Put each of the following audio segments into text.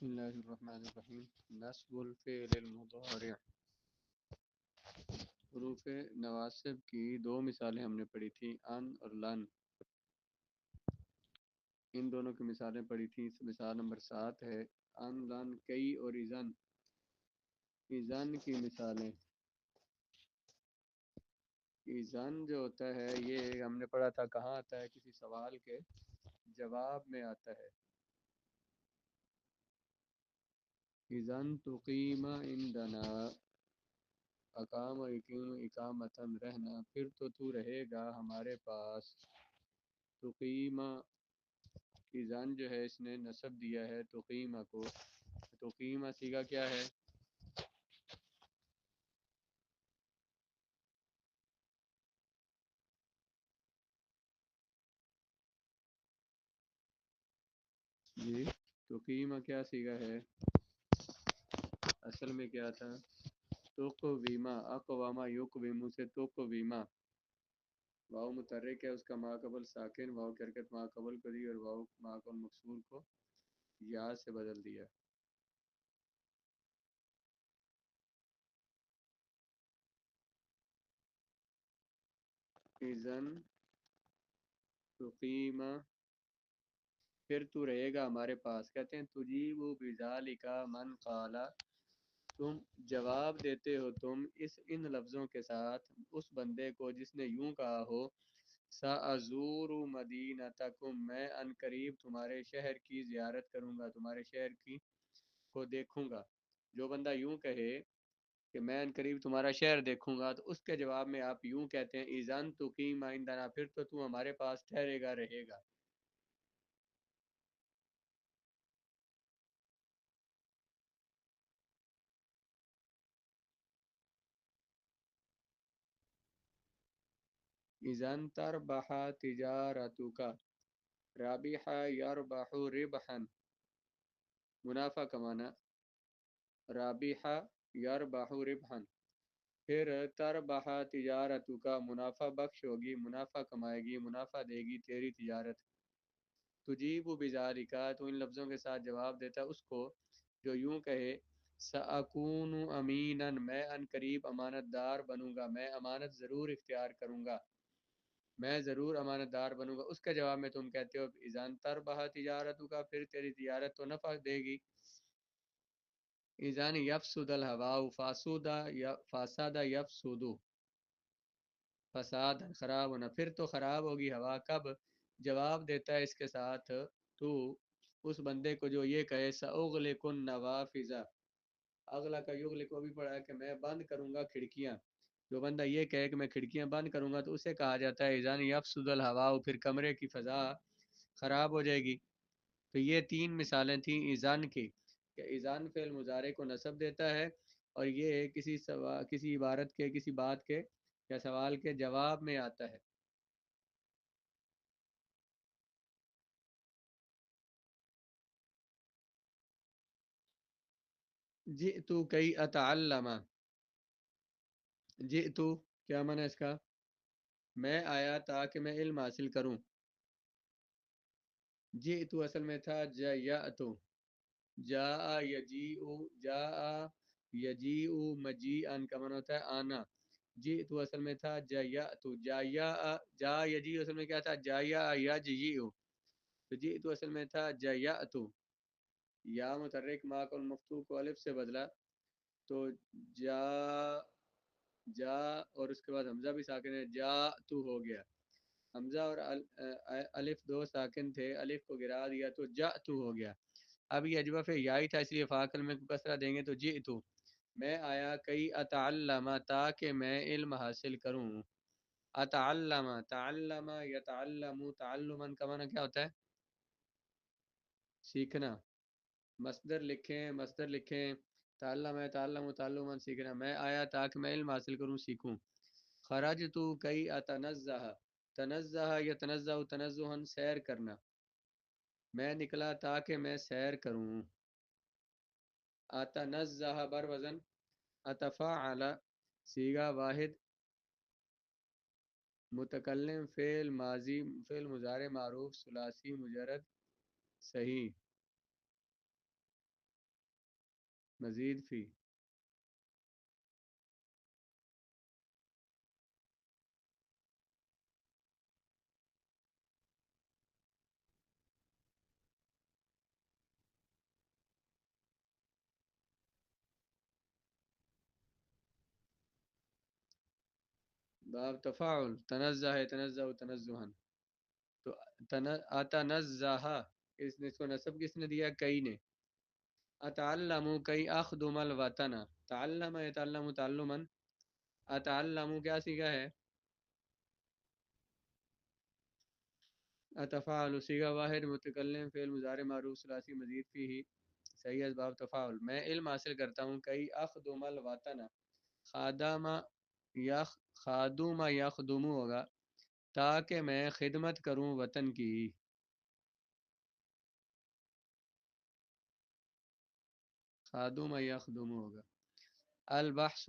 بسم اللہ الرحمن الرحیم. نصب الفعل المضارع. حروف نواسب کی دو مثالیں ہم نے پڑھی تھیں، ان اور لن. ان دونوں کی مثالیں پڑھی تھیں. مثال نمبر 7 ہے ان، لن، کئی اور اذن. اذن کی مثالیں. اذن جو ہوتا ہے یہ ہم نے پڑھا تھا کہاں آتا ہے، کسی سوال کے جواب میں آتا ہے. اذن تقیم عندنا، اقام و یقین اقامتن رہنا، پھر تو رہے گا ہمارے پاس. تقیمہ کی زن جو ہے اس نے نصب دیا ہے تقیمہ کو. تقیمہ سیگا کیا ہے؟ جی تقیمہ کیا سیگا ہے؟ اصل میں کیا تھا؟ تقویمہ. اقوامہ یقویمو سے تقویمہ. واو متحرک ہے، اس کا ما قبل ساکن، واو کی حرکت ما قبل کو دی اور واو ما قبل مکسور کو یا سے بدل دیا. اذن تقیمہ، پھر تو رہے گا ہمارے پاس. کہتے ہیں تجیب بذالک من قال، تم جواب دیتے ہو تم اس ان لفظوں کے ساتھ اس بندے کو جس نے یوں کہا ہو سأزور مدینتکم، میں ان قریب تمہارے شہر کی زیارت کروں گا، تمہارے شہر کی کو دیکھوں گا. جو بندہ یوں کہے کہ میں ان قریب تمہارا شہر دیکھوں گا، تو اس کے جواب میں آپ یوں کہتے ہیں اذن تقیم عندنا، پھر تو ہمارے پاس ٹھہرے گا، رہے گا. اذن تربح تجارتک، رابح یربح ربحا، منافع کمانا. رابح یربح ربحا، پھر تربح تجارتک، منافع بخش ہوگی، منافع کمائے گی، منافع دے گی تیری تجارت. تجیب بذالک، تو ان لفظوں کے ساتھ جواب دیتا اس کو جو یوں کہے سأکون امینا، میں ان قریب امانت دار بنوں گا، میں امانت ضرور اختیار کروں گا، میں ضرور امانت دار بنوں گا. اس کے جواب میں تم کہتے ہو اذن تربح تجارتک، پھر تیری تجارت تو نفع دے گی. اذن یفسد الہواء فاسود، فساد یفسد، فساد خراب ہونا، پھر تو خراب ہوگی ہوا. کب؟ جواب دیتا ہے اس کے ساتھ تو اس بندے کو جو یہ کہے ساغلق النوافذ، اغلا کا یغلق بھی پڑھا ہے کہ میں بند کروں گا کھڑکیاں. جو بندہ یہ کہے کہ میں کھڑکیاں بند کروں گا تو اسے کہا جاتا ہے اذن یفسد الہواء، پھر کمرے کی فضا خراب ہو جائے گی. تو یہ تین مثالیں تھیں اذن کی کہ اذن فعل مضارع کو نصب دیتا ہے اور یہ کسی عبارت کے، کسی بات کے یا سوال کے جواب میں آتا ہے. جئت کئی اتعلم، جئت کیا معنی ہے اس کا؟ میں آیا تاکہ میں علم حاصل کروں. جئت اصل میں تھا جاءت، جاء یجیء، جاء یجیء مجیئا کا معنی ہوتا ہے آنا. جئت اصل میں تھا جاءت، جاء جا یجیء اصل میں کیا تھا؟ جاء یجیء. تو جئت اصل میں تھا جاءت، یا متحرک ما کو مفتوح کو الف سے بدلا تو جا، جا اور اس کے بعد حمزہ بھی ساکن ہے، جا تو ہو گیا. حمزہ اور الف دو ساکن تھے، الف کو گرا دیا تو جا تو ہو گیا. اب یہ اجوف یائی تھا اس لیے فاکل میں کسرہ دیں گے تو جی تو. میں آیا کئی اتعلم، تاکہ میں علم حاصل کروں. اتعلم، تعلم یتعلم، تعلما کا معنی کیا ہوتا ہے؟ سیکھنا. مصدر لکھیں، مصدر لکھیں. تعلم ہے، تعلم تعلما سیکھنا. میں آیا تاکہ میں علم حاصل کروں، سیکھوں. خرجت کئی اتنزہ، تنزہ یتنزہ تنزہا سیر کرنا. میں نکلا تاکہ میں سیر کروں. اتنزہ بر وزن اتفاعل، صیغہ واحد، متکلم فعل ماضی، فعل مضارع معروف ثلاثی مجرد صحیح. مزید فی. باب تفاعل، تنزہ ہے، تنزہ تنزہن. تو اتنزہ، اس کو نصب کس نے دیا؟ کئی نے. اتعلم کئی اخدم الوطن، تعلم یتعلم تعلما، اتعلم کیا سیکھا ہے؟ اتفاعل سیگا واحد متکلم فعل مضارع معروف ثلاثی مزید فی ہی صحیح اسباب تفاعل. میں علم حاصل کرتا ہوں کئی اخدم الوطن، خادم یخ خادم یخدم ہوگا تاکہ میں خدمت کروں وطن کی. خادم یخدم ہوگا. البحث،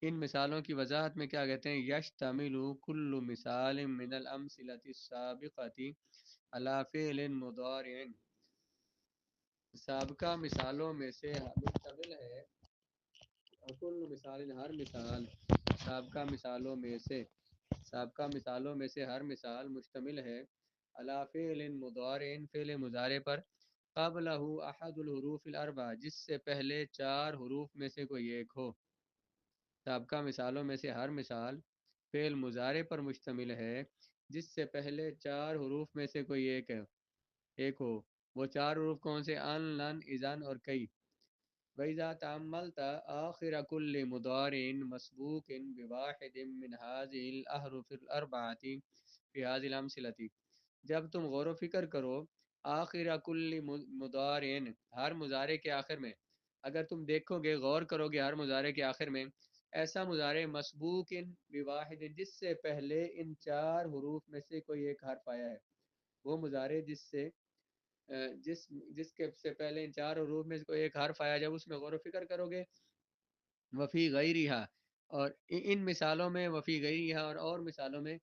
ان مثالوں کی وضاحت میں کیا کہتے ہیں؟ یشتمل کل مثال من الامثلۃ السابقۃ علی فعل مضارع، سابقہ مثالوں میں سے مشتمل ہے، کل مثال ہر مثال، سابقہ مثالوں میں سے، سابقہ مثالوں میں سے ہر مثال مشتمل ہے، علی فعل مضارع فعل مضارع پر، قبلہ احد الحروف الاربعہ جس سے پہلے چار حروف میں سے کوئی ایک ہو. سابقہ مثالوں میں سے ہر مثال فعل مضارع پر مشتمل ہے جس سے پہلے چار حروف میں سے کوئی ایک ہو. وہ چار حروف کون سے؟ ان، لن، اذن اور کئی. وَإِذَا تَأَمَّلْتَ آخِرَ كُلِّ مُضَارِعٍ مَسْبُوقٍ بِوَاحِدٍ مِّنْ هَٰذِهِ الْأَحْرُفِ الْأَرْبَعَةِ فِي هَٰذِهِ الْأَمْثِلَةِ، جب تم غور و فکر کرو آخر کل مضارع، ہر مضارع کے آخر میں، اگر تم دیکھو گے، غور کرو گے ہر مضارع کے آخر میں ایسا مضارع مسبوق بواحد جس سے پہلے ان چار حروف میں سے کوئی ایک حرف آیا ہے، وہ مضارع جس سے جس جس کے سے پہلے ان چار حروف میں سے کوئی ایک حرف آیا، جب اس میں غور و فکر کرو گے، وفی غیرہا، اور ان مثالوں میں، وفی غیرہا اور مثالوں میں،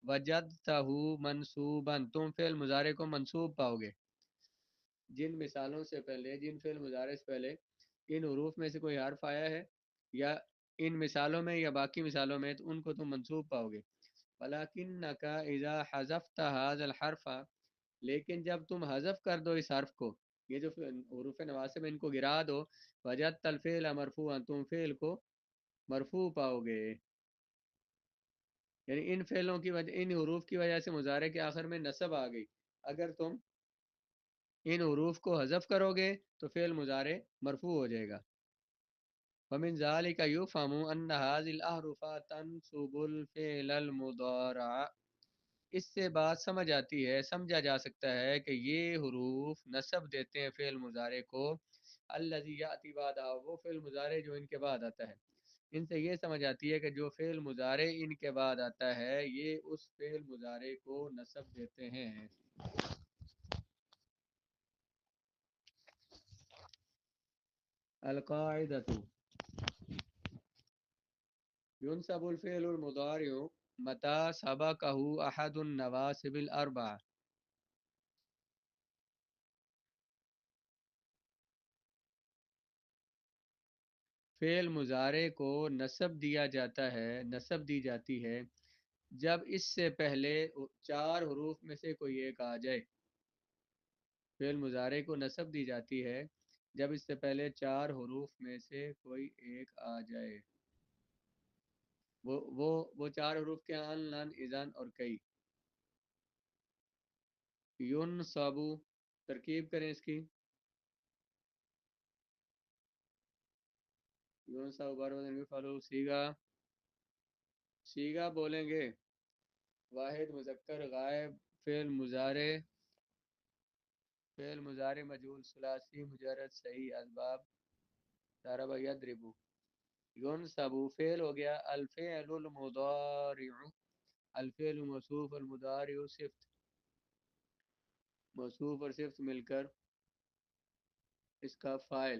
وجدتہ منصوبا تم فعل مضارع کو منصوب پاؤ گے. جن مثالوں سے پہلے، جن فعل مضارع سے پہلے ان حروف میں سے کوئی حرف آیا ہے، یا ان مثالوں میں یا باقی مثالوں میں، تو ان کو تم منصوب پاؤ گے. وَلَكِنَّكَ إِذَا حَذَفْتَ هَذَا الْحَرْفَ، لیکن جب تم حذف کر دو اس حرف کو، یہ جو حروف نواسب ان کو گرا دو، وجدت الفعل مرفوعا تم فعل کو مرفوع پاؤ گے. یعنی ان فعلوں کی وجہ، ان حروف کی وجہ سے مضارع کے آخر میں نصب آ گئی. اگر تم ان حروف کو حذف کرو گے تو فعل مضارع مرفوع ہو جائے گا. ومن ذلك يفهم ان هذه الاحرف تنصب الفعل المضارع، اس سے بات سمجھ آتی ہے، سمجھا جا سکتا ہے کہ یہ حروف نصب دیتے ہیں فعل مضارع کو، الذي یاتی بعدہ، وہ فعل مضارع جو ان کے بعد آتا ہے. ان سے یہ سمجھ آتی ہے کہ جو فعل مضارع ان کے بعد آتا ہے یہ اس فعل مضارع کو نصب دیتے ہیں. القاعدۃ، ينصب الفعل المضارع متى سبقه احد النواصب الاربع. فعل مضارع کو نصب دیا جاتا ہے، نصب دی جاتی ہے جب اس سے پہلے چار حروف میں سے کوئی ایک آ جائے. فعل مضارع کو نصب دی جاتی ہے جب اس سے پہلے چار حروف میں سے کوئی ایک آ جائے. وہ چار حروف کے ان، لن، اذن اور کئی. یون صابو، ترکیب کریں اس کی. یون صابو بار فالو سیگا، سیگا بولیں گے. واحد مذکر غائب، فعل مضارع، فعل مضارع مجهول ثلاثی مجرد صحیح اسباب. ضرب یضرب. ينصب فعل ہو گیا الفعل المضارع، الفعل موصوف، المضارع صفت، موصوف اور صفت مل کر اس کا فاعل.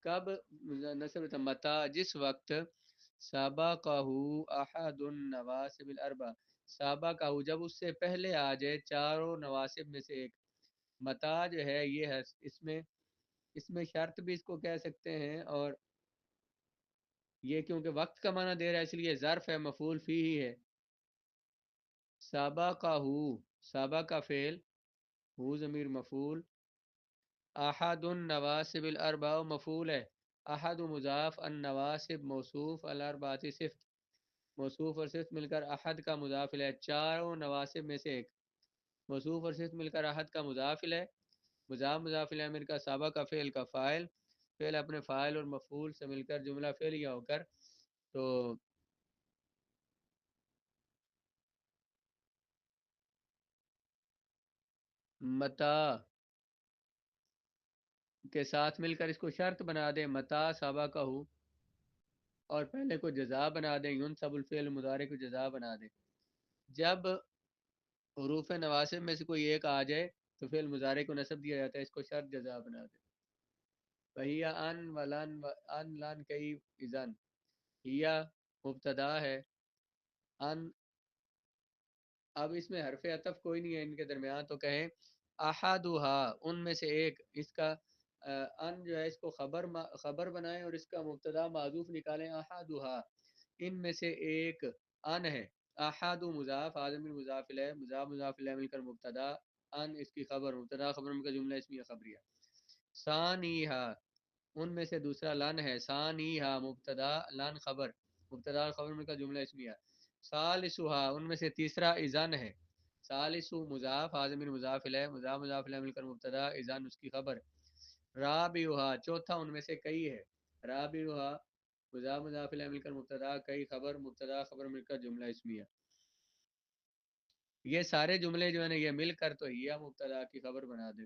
کب نصب تھا؟ متا، جس وقت، سابقہ احد النواسب الاربع، سابقہ جب اس سے پہلے آ جائے چاروں نواسب میں سے ایک. متا جو ہے یہ ہے اس میں اس میں شرط بھی اس کو کہہ سکتے ہیں، اور یہ کیونکہ وقت کا معنی دے رہا ہے اس لیے ظرف ہے، مفعول فی ہی ہے. سابقہ، سابقہ کا فعل، ہو ضمیر مفعول، احد النواسب الاربع مفعول ہے، احد مضاف، النواسب موصوف، الاربعہ صفت. موصوف اور صفت مل کر احد کا مضاف ہے، چاروں نواسب میں سے ایک. موصوف اور صفت مل کر احد کا مضاف ہے، مضاف مضاف الیہ مل کر سابقہ کا فعل کا فاعل، فعل اپنے فاعل اور مفعول سے مل کر جملہ فعلیہ ہو کر. تو متا کے ساتھ مل کر اس کو شرط بنا دیں، متا سابقہ ہو، اور پہلے کو جزا بنا دیں، ینصب الفعل مضارع کو جزا بنا دیں. جب حروف نواسب میں سے کوئی ایک آ جائے تو فعل مضارع کو نصب دیا جاتا ہے، اس کو شرط جزا بنا دیں. وہی ان ولن ان لن کئی اذن، ہیا مبتدا ہے، ان. اب اس میں حرف عطف کوئی نہیں ہے ان کے درمیان، تو کہیں احدھا، ان میں سے ایک. اس کا ان جو ہے اس کو خبر بنائیں اور اس کا مبتدا معذوف نکالیں، احدھا، ان میں سے ایک ان ہے. احد مضاف، آدم مضاف الیہ، مضاف مضاف الیہ مل کر مبتدا، ان اس کی خبر، مبتدا خبر مل کر جملہ اسمیہ خبریہ. ثانیہا، ان میں سے دوسرا لن ہے، ثانیہا مبتدا لن خبر، مبتدا خبر مل کر جملہ اسمیہ. ثالثھا، ان میں سے تیسرا اذن ہے، ثالث مضاف، آدم مضاف الیہ، مضاف مضاف الیہ مل کر مبتدا، اذن اس کی خبر. رابعھا، چوتھا ان میں سے کئی ہے، رابعھا مضاف مضاف الیہ مل کر مبتدا، کئی خبر، مبتدا خبر مل کر جملہ اسمیہ. یہ سارے جملے جو ہے نا یہ مل کر تو ہیا مبتدا کی خبر بنا دے.